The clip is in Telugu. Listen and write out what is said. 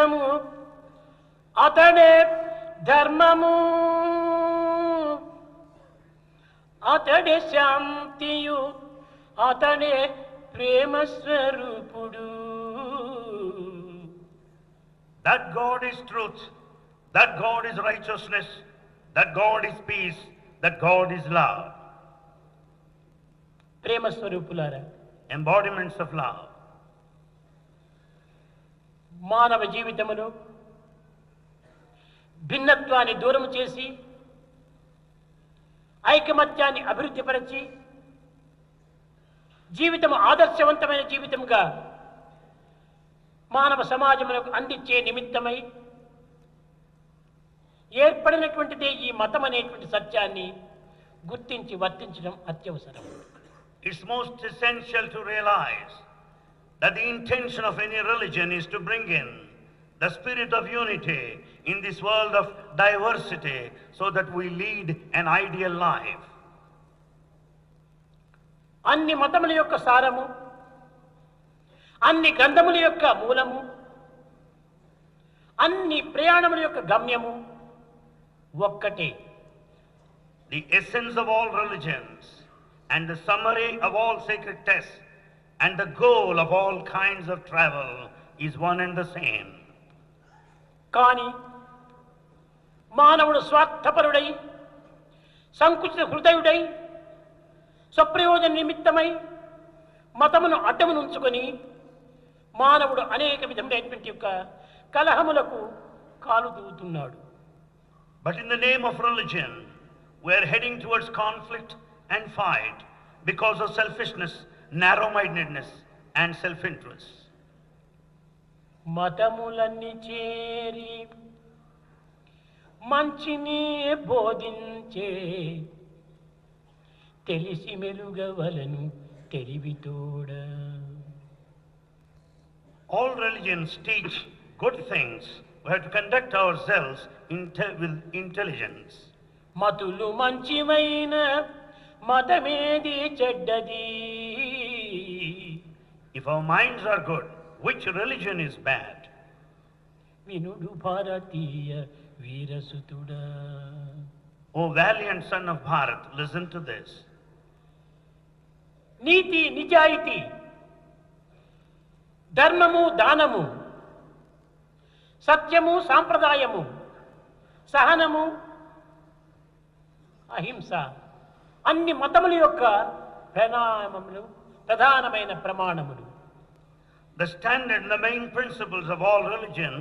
సత్యము అతడే ధర్మము అతడే శాంతియు అతడే ప్రేమ స్వరూపుడు. That God is truth, that God is righteousness, that God is peace, that God is love. ప్రేమ స్వరూపులారా, Embodiments of love. మానవ జీవితమును భిన్నత్వాన్ని దూరం చేసి ఐకమత్యాన్ని అభివృద్ధిపరచి జీవితం ఆదర్శవంతమైన జీవితంగా మానవ సమాజములకు అందించే నిమిత్తమై ఏర్పడినటువంటిదే ఈ మతం అనేటువంటి సత్యాన్ని గుర్తించి వర్తించడం అత్యవసరం. It's most essential to realize that the intention of any religion is to bring in the spirit of unity in this world of diversity so that we lead an ideal life. అన్ని మతముల యొక్క సారము, అన్ని గ్రంథముల యొక్క మూలము, అన్ని ప్రయాణముల యొక్క గమ్యము ఒక్కటే. The essence of all religions and the summary of all sacred texts and the goal of all kinds of travel is one and the same. కానీ మానవుడు స్వార్థపరుడై సంకుచిత హృదయుడై స్వప్రయోజన నిమిత్తమై మతమును అడ్డమునుంచుకొని మానవుడు అనేక విధమైనటువంటి యొక్క కలహములకు కాలు దూవుతున్నాడు. But in the name of religion, we are heading towards conflict and fight because of selfishness, narrow-mindedness and self-interest. మతములన్నీ చేరి మంచిని బోధించే తెలిసి మెలుగవలను తెలివితోడ. All religions teach good things. We have to conduct ourselves with intelligence. మతులు మంచివైన మతమేది చెడ్డది. If our minds are good, which religion is bad? వినుడు భారతీయ వీరసుతుడా. O valiant son of Bharat, listen to this. నీతి నిజాయితీ, ధర్మము దానము, సత్యము సాంప్రదాయము, సహనము అహింస అన్ని మతముల యొక్క ప్రధానమైన ప్రమాణములు. The standard and the main principles of all religions